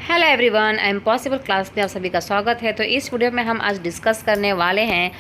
Hello everyone, I am possible class में आप सभी का स्वागत है। तो इस वीडियो में हम आज डिस्कस करने वाले हैं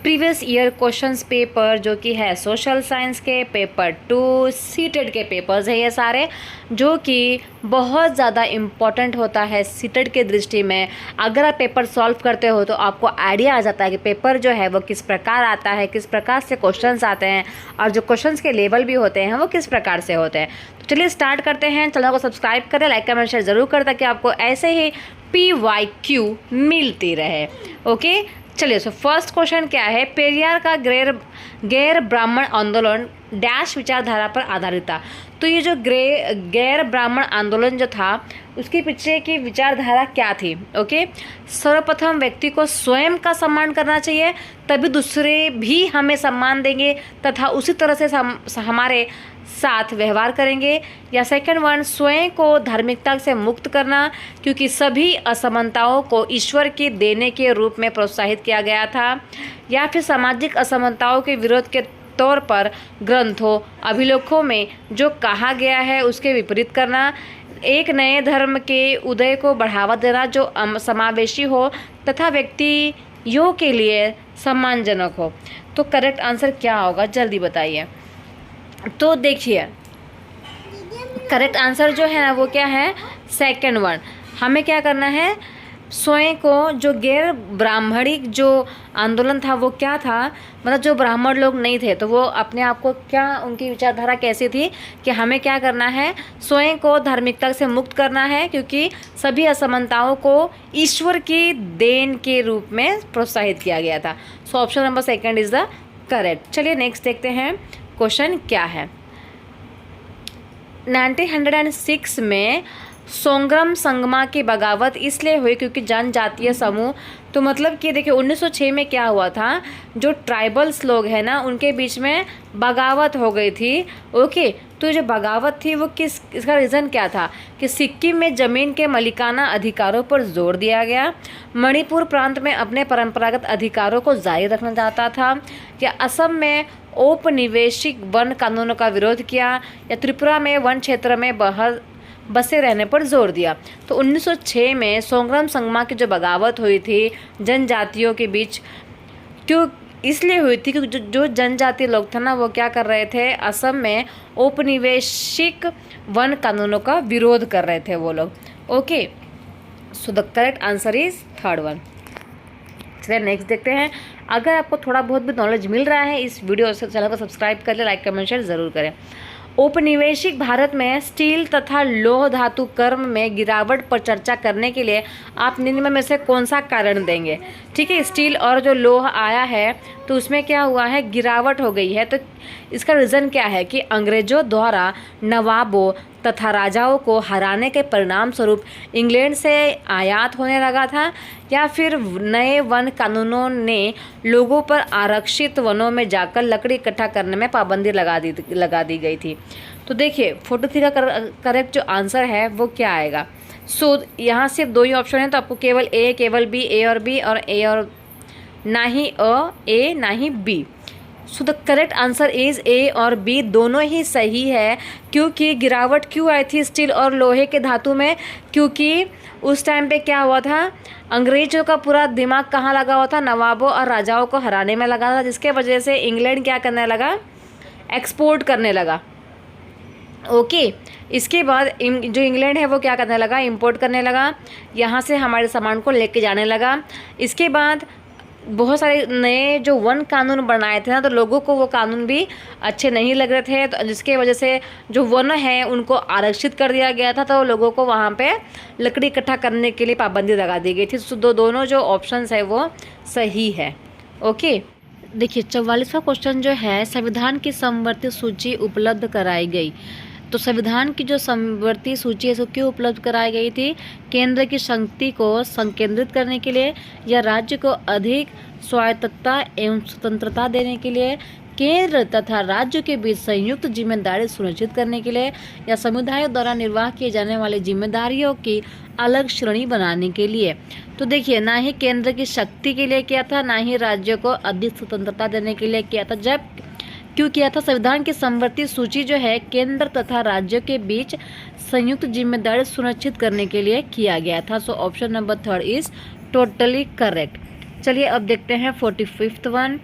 प्रीवियस ईयर क्वेश्चंस पेपर, जो कि है सोशल साइंस के पेपर 2 सीटेड के पेपर्स है ये सारे, जो कि बहुत ज़्यादा इम्पॉर्टेंट होता है सीटेड के दृष्टि में। अगर आप पेपर सॉल्व करते हो तो आपको आइडिया आ जाता है कि पेपर जो है वो किस प्रकार आता है, किस प्रकार से क्वेश्चंस आते हैं और जो क्वेश्चंस के लेवल भी होते हैं वो किस प्रकार से होते हैं। तो चलिए स्टार्ट करते हैं। चैनल को सब्सक्राइब करें, लाइक कमेंट शेयर ज़रूर करें ताकि आपको ऐसे ही PYQ मिलती रहे। ओके, चलिए। सो फर्स्ट क्वेश्चन क्या है, पेरियार का गैर ब्राह्मण आंदोलन डैश विचारधारा पर आधारित था। तो ये जो गैर ब्राह्मण आंदोलन जो था उसके पीछे की विचारधारा क्या थी? ओके, सर्वप्रथम व्यक्ति को स्वयं का सम्मान करना चाहिए, तभी दूसरे भी हमें सम्मान देंगे तथा उसी तरह से हमारे साथ व्यवहार करेंगे। या सेकंड वन, स्वयं को धार्मिकता से मुक्त करना, क्योंकि सभी असमानताओं को ईश्वर की देने के रूप में प्रोत्साहित किया गया था। या फिर सामाजिक असमानताओं के विरोध के तौर पर ग्रंथों अभिलेखों में जो कहा गया है उसके विपरीत करना। एक नए धर्म के उदय को बढ़ावा देना जो समावेशी हो तथा व्यक्तियों के लिए सम्मानजनक हो। तो करेक्ट आंसर क्या होगा, जल्दी बताइए। तो देखिए, करेक्ट आंसर जो है ना वो क्या है, सेकंड वन। हमें क्या करना है, स्वयं को, जो गैर ब्राह्मणिक जो आंदोलन था वो क्या था, मतलब जो ब्राह्मण लोग नहीं थे तो वो अपने आप को क्या, उनकी विचारधारा कैसी थी कि हमें क्या करना है, स्वयं को धार्मिकता से मुक्त करना है, क्योंकि सभी असमानताओं को ईश्वर की देन के रूप में प्रोत्साहित किया गया था। So option number second is the correct. चलिए नेक्स्ट देखते हैं क्वेश्चन क्या है। 1906 में सोंग्रम संगमा की बगावत इसलिए हुई क्योंकि जनजातीय समूह, तो मतलब कि देखिए 1906 में क्या हुआ था, जो ट्राइबल्स लोग हैं ना उनके बीच में बगावत हो गई थी। ओके, तो जो बगावत थी वो इसका रीज़न क्या था कि सिक्किम में ज़मीन के मालिकाना अधिकारों पर जोर दिया गया, मणिपुर प्रांत में अपने परंपरागत अधिकारों को जारी रखना चाहता था, या असम में औपनिवेशिक वन कानूनों का विरोध किया, या त्रिपुरा में वन क्षेत्र में बसे रहने पर जोर दिया। तो 1906 में सोंग्रम संगमा की जो बगावत हुई थी जनजातियों के बीच, क्यों इसलिए हुई थी क्योंकि जो जनजातीय लोग थे ना वो क्या कर रहे थे, असम में औपनिवेशिक वन कानूनों का विरोध कर रहे थे वो लोग। Okay, so the correct answer is third one. चलिए नेक्स्ट देखते हैं। अगर आपको थोड़ा बहुत भी नॉलेज मिल रहा है इस वीडियो से, चैनल को सब्सक्राइब कर ले, लाइक कमेंट शेयर ज़रूर करें। औपनिवेशिक भारत में स्टील तथा लौह धातु कर्म में गिरावट पर चर्चा करने के लिए आप निम्न में से कौन सा कारण देंगे? ठीक है, स्टील और जो लोह आया है तो उसमें क्या हुआ है, गिरावट हो गई है। तो इसका रीज़न क्या है कि अंग्रेजों द्वारा नवाबों तथा राजाओं को हराने के परिणाम स्वरूप इंग्लैंड से आयात होने लगा था, या फिर नए वन कानूनों ने लोगों पर आरक्षित वनों में जाकर लकड़ी इकट्ठा करने में पाबंदी लगा दी गई थी। तो देखिए 43 का करेक्ट जो आंसर है वो क्या आएगा। सो यहाँ सिर्फ दो ही ऑप्शन है, तो आपको केवल ए, केवल बी, ए और बी, और ए और ना ही ए ना ही B. So the correct answer is A और बी, दोनों ही सही है। क्योंकि गिरावट क्यों आई थी स्टील और लोहे के धातु में, क्योंकि उस टाइम पे क्या हुआ था, अंग्रेजों का पूरा दिमाग कहाँ लगा हुआ था, नवाबों और राजाओं को हराने में लगा था, जिसके वजह से इंग्लैंड क्या करने लगा, एक्सपोर्ट करने लगा। ओके, इसके बाद जो इंग्लैंड है वो क्या करने लगा, इंपोर्ट करने लगा, यहाँ से हमारे सामान को लेके जाने लगा। इसके बाद बहुत सारे नए जो वन कानून बनाए थे ना, तो लोगों को वो कानून भी अच्छे नहीं लग रहे थे, तो जिसके वजह से जो वन है उनको आरक्षित कर दिया गया था, तो लोगों को वहाँ पे लकड़ी इकट्ठा करने के लिए पाबंदी लगा दी गई थी। तो दोनों जो ऑप्शंस है वो सही है। ओके, देखिए 44वां क्वेश्चन जो है, संविधान की समवर्ती सूची उपलब्ध कराई गई। तो संविधान की जो समवर्ती सूची है वो क्यों उपलब्ध कराई गई थी? केंद्र की शक्ति को संकेंद्रित करने के लिए, या राज्य को अधिक स्वायत्तता एवं स्वतंत्रता देने के लिए, केंद्र तथा राज्य के बीच संयुक्त जिम्मेदारी सुनिश्चित करने के लिए, या समुदायों द्वारा निर्वाह किए जाने वाली जिम्मेदारियों की अलग श्रेणी बनाने के लिए। तो देखिए, ना ही केंद्र की शक्ति के लिए किया था, ना ही राज्य को अधिक स्वतंत्रता देने के लिए किया था। जब क्यों किया था? संविधान की समवर्ती सूची जो है केंद्र तथा राज्यों के बीच संयुक्त जिम्मेदारी सुनिश्चित करने के लिए किया गया था। So option number 3 is totally correct. चलिए अब देखते हैं 45th वन।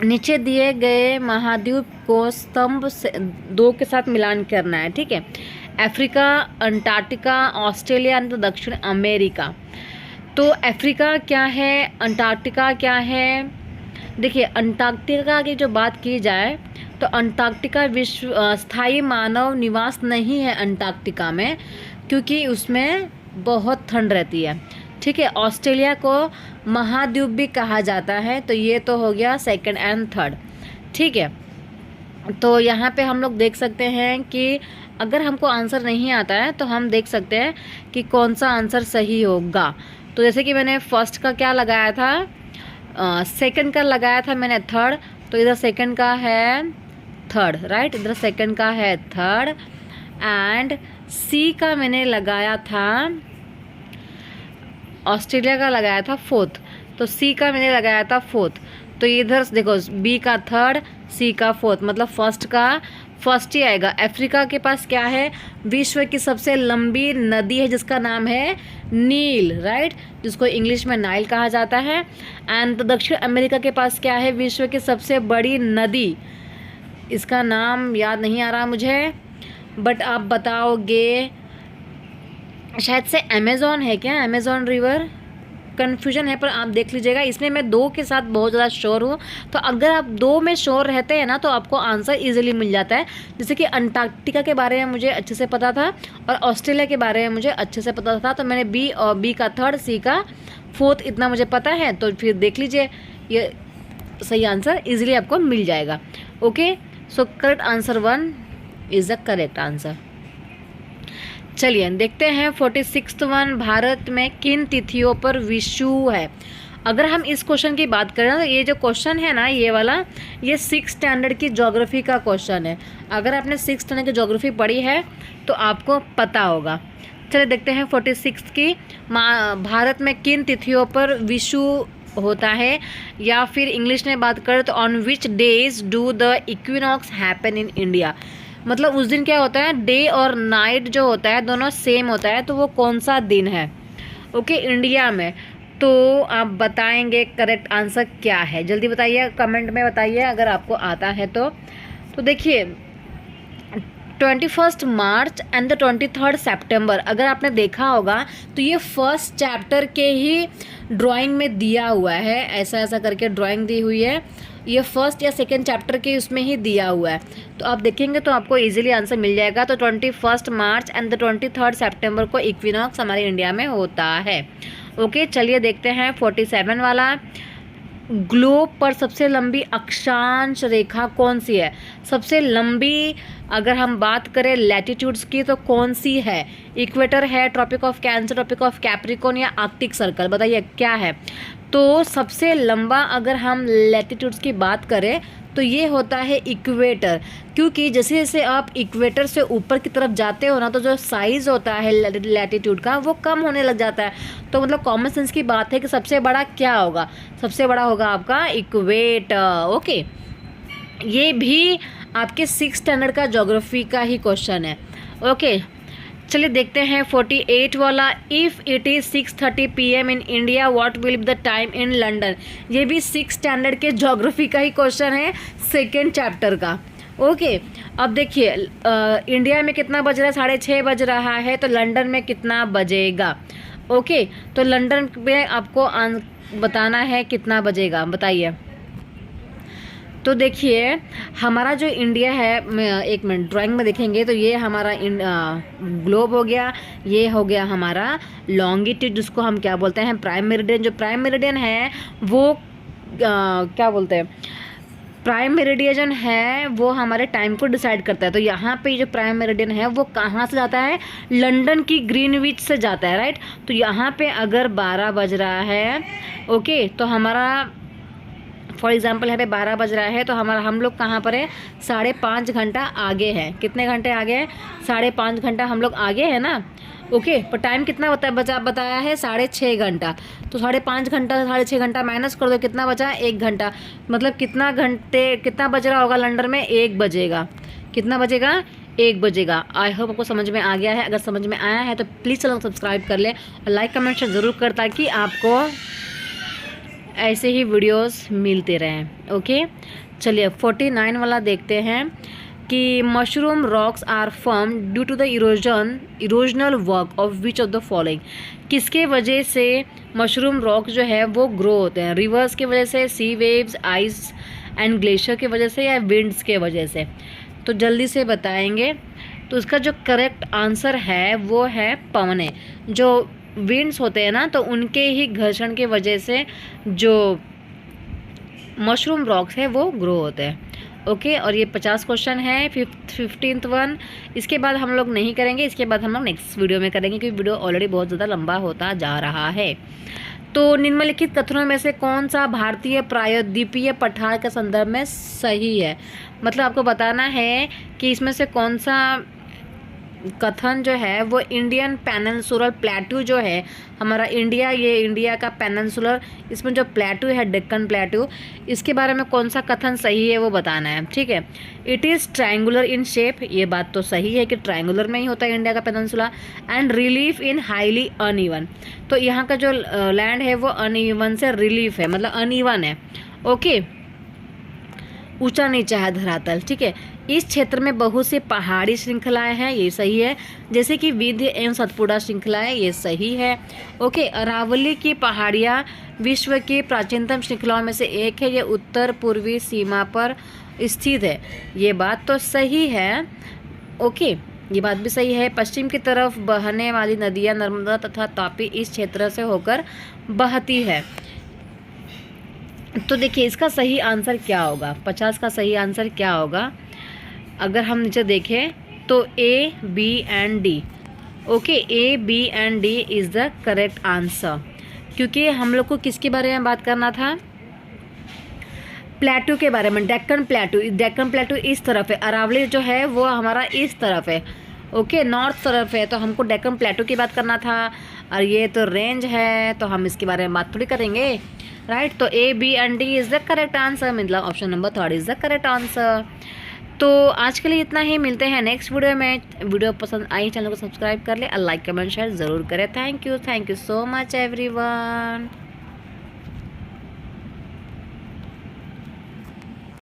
नीचे दिए गए महाद्वीप को स्तंभ से 2 के साथ मिलान करना है, ठीक है। अफ्रीका, अंटार्कटिका, ऑस्ट्रेलिया और दक्षिण अमेरिका। तो अफ्रीका क्या है, अंटार्कटिका क्या है? देखिए अंटार्कटिका की जो बात की जाए तो अंटार्कटिका विश्व स्थायी मानव निवास नहीं है अंटार्कटिका में, क्योंकि उसमें बहुत ठंड रहती है, ठीक है। ऑस्ट्रेलिया को महाद्वीप भी कहा जाता है। तो ये तो हो गया 2nd and 3rd, ठीक है। तो यहाँ पे हम लोग देख सकते हैं कि अगर हमको आंसर नहीं आता है तो हम देख सकते हैं कि कौन सा आंसर सही होगा। तो जैसे कि मैंने फर्स्ट का क्या लगाया था, सेकंड का लगाया था मैंने 3rd, तो इधर सेकंड का है 3rd, राइट। इधर सेकंड का है 3rd एंड सी का मैंने लगाया था, ऑस्ट्रेलिया का लगाया था 4th, तो सी का मैंने लगाया था 4th। तो इधर देखो बी का 3rd, सी का 4th, मतलब फर्स्ट का फर्स्ट ही आएगा। अफ्रीका के पास क्या है, विश्व की सबसे लंबी नदी है जिसका नाम है नील, राइट, जिसको इंग्लिश में नाइल कहा जाता है। एंड दक्षिण अमेरिका के पास क्या है, विश्व की सबसे बड़ी नदी, इसका नाम याद नहीं आ रहा मुझे, बट आप बताओगे, शायद से अमेज़ॉन है क्या, अमेज़ॉन रिवर, कन्फ्यूजन है, पर आप देख लीजिएगा। इसमें मैं 2 के साथ बहुत ज़्यादा श्योर हूँ। तो अगर आप 2 में श्योर रहते हैं ना तो आपको आंसर इजीली मिल जाता है। जैसे कि अंटार्कटिका के बारे में मुझे अच्छे से पता था और ऑस्ट्रेलिया के बारे में मुझे अच्छे से पता था, तो मैंने बी और बी का 3rd, सी का 4th इतना मुझे पता है। तो फिर देख लीजिए ये सही आंसर इजीली आपको मिल जाएगा। Okay, so correct answer 1 is the correct answer. चलिए देखते हैं 46th वन। भारत में किन तिथियों पर विषु है? अगर हम इस क्वेश्चन की बात करें तो ये जो क्वेश्चन है ना, ये वाला, ये 6th स्टैंडर्ड की ज्योग्राफी का क्वेश्चन है। अगर आपने 6th स्टैंडर्ड की ज्योग्राफी पढ़ी है तो आपको पता होगा। चलिए देखते हैं 46th की। भारत में किन तिथियों पर विषु होता है, या फिर इंग्लिश में बात करें तो on which days do the equinox happen in India. मतलब उस दिन क्या होता है, डे और नाइट जो होता है दोनों सेम होता है, तो वो कौन सा दिन है ओके इंडिया में। तो आप बताएंगे करेक्ट आंसर क्या है, जल्दी बताइए, कमेंट में बताइए अगर आपको आता है तो देखिए 21 मार्च एंड द 23 सितंबर। अगर आपने देखा होगा तो ये फर्स्ट चैप्टर के ही ड्राइंग में दिया हुआ है, ऐसा ऐसा करके ड्राइंग दी हुई है, ये फर्स्ट या सेकंड चैप्टर के उसमें ही दिया हुआ है। तो आप देखेंगे तो आपको इजीली आंसर मिल जाएगा। तो 21 मार्च एंड द 23 सितंबर को इक्विनॉक्स हमारे इंडिया में होता है। ओके, चलिए देखते हैं 47 वाला। ग्लोब पर सबसे लंबी अक्षांश रेखा कौन सी है? सबसे लंबी अगर हम बात करें लैटिट्यूड्स की तो कौन सी है? इक्वेटर है, Tropic of Cancer, Tropic of Capricorn या आर्कटिक सर्कल, बताइए क्या है? तो सबसे लंबा अगर हम लैटिट्यूड्स की बात करें तो ये होता है इक्वेटर, क्योंकि जैसे जैसे आप इक्वेटर से ऊपर की तरफ जाते हो ना तो जो साइज़ होता है लैटिट्यूड का वो कम होने लग जाता है। तो मतलब कॉमन सेंस की बात है कि सबसे बड़ा क्या होगा, सबसे बड़ा होगा आपका इक्वेटर। ओके, ये भी आपके 6th स्टैंडर्ड का ज्योग्राफी का ही क्वेश्चन है। ओके, चलिए देखते हैं 48 वाला। If it is 6:30 PM in India what will be the time in London. ये भी 6th स्टैंडर्ड के ज्योग्राफी का ही क्वेश्चन है, 2nd चैप्टर का। ओके, अब देखिए इंडिया में कितना बज रहा है, 6:30 बज रहा है, तो लंदन में कितना बजेगा? ओके, तो लंदन में आपको बताना है कितना बजेगा, बताइए। तो देखिए हमारा जो इंडिया है, एक मिनट ड्राइंग में देखेंगे तो ये हमारा ग्लोब हो गया, ये हो गया हमारा लॉन्गिट्यूड, जिसको हम क्या बोलते हैं प्राइम मेरिडियन। जो प्राइम मेरिडियन है वो क्या बोलते हैं, प्राइम मेरिडियन है वो हमारे टाइम को डिसाइड करता है। तो यहाँ पे जो प्राइम मेरिडियन है वो कहाँ से जाता है, लंदन की ग्रीनविच से जाता है, राइट। तो यहाँ पे अगर 12 बज रहा है ओके, तो हमारा फॉर एग्जाम्पल यहाँ पे 12 बज रहा है, तो हम लोग कहाँ पर है, 5.5 घंटा आगे हैं। कितने घंटे आगे हैं, 5.5 घंटा हम लोग आगे हैं ना। ओके, पर टाइम कितना बताया है, 6.5 घंटा। तो 5.5 घंटा से 6.5 घंटा माइनस कर दो, कितना बचा, 1 घंटा। मतलब कितना बज रहा होगा लंदन में, 1 बजेगा। कितना बजेगा, 1 बजेगा। आई होप आपको समझ में आ गया है। अगर समझ में आया है तो प्लीज़ चैनल को सब्सक्राइब कर ले और लाइक कमेंट शेयर ज़रूर कर, ताकि आपको ऐसे ही वीडियोस मिलते रहें। ओके, चलिए 49 वाला देखते हैं कि mushroom rocks are form due to the erosional work of which of the following. किसके वजह से मशरूम रॉक जो है वो ग्रो होते हैं, रिवर्स की वजह से, सी वेव्स, आइस एंड ग्लेशियर की वजह से, या विंड्स के वजह से। तो जल्दी से बताएंगे। तो इसका जो करेक्ट आंसर है वो है पवने। जो विंड्स होते हैं ना, तो उनके ही घर्षण के वजह से जो मशरूम रॉक्स है वो ग्रो होते हैं। ओके, और ये 50 क्वेश्चन है, 15th वन। इसके बाद हम लोग नहीं करेंगे, इसके बाद हम लोग नेक्स्ट वीडियो में करेंगे, क्योंकि वीडियो ऑलरेडी बहुत ज़्यादा लंबा होता जा रहा है। तो निम्नलिखित कथनों में से कौन सा भारतीय प्रायद्वीपीय पठार के संदर्भ में सही है। मतलब आपको बताना है कि इसमें से कौन सा कथन जो है वो इंडियन पेनिनसुलर प्लेट्यू जो है हमारा इंडिया, ये इंडिया का पेनिनसुलर, इसमें जो प्लेट्यू है डेक्कन प्लेट्यू, इसके बारे में कौन सा कथन सही है वो बताना है। ठीक है, it is triangular in shape, ये बात तो सही है कि ट्रायंगुलर में ही होता है इंडिया का peninsula. And relief in highly uneven, तो यहाँ का जो लैंड है वो अनइवन से रिलीफ है, मतलब अनइवन है। ओके, ऊंचा नीचा है धरातल। ठीक है, इस क्षेत्र में बहुत सी पहाड़ी श्रृंखलाएं हैं, ये सही है, जैसे कि विंध्य एवं सतपुड़ा श्रृंखलाएं, ये सही है। ओके, अरावली की पहाड़ियाँ विश्व की प्राचीनतम श्रृंखलाओं में से एक है, ये उत्तर पूर्वी सीमा पर स्थित है, ये बात तो सही है। ओके, ये बात भी सही है। पश्चिम की तरफ बहने वाली नदियाँ नर्मदा तथा तापी इस क्षेत्र से होकर बहती है। तो देखिए इसका सही आंसर क्या होगा, 50 का सही आंसर क्या होगा। अगर हम नीचे देखें तो A, B and D. Okay, A, B and D is the correct answer, क्योंकि हम लोग को किसके बारे में बात करना था, प्लेट्यू के बारे में। डेक्कन प्लेट्यू, डेक्कन प्लेट्यू इस तरफ है, अरावली जो है वो हमारा इस तरफ है। ओके, नॉर्थ तरफ है, तो हमको डेक्कन प्लेट्यू की बात करना था, और ये तो रेंज है, तो हम इसके बारे में बात थोड़ी करेंगे, राइट। तो A, B and D is the correct answer, मतलब option number 3 is the correct answer. तो आज के लिए इतना ही, मिलते हैं नेक्स्ट वीडियो में। वीडियो पसंद आई चैनल को सब्सक्राइब कर ले और लाइक कमेंट शेयर ज़रूर करें। Thank you so much everyone.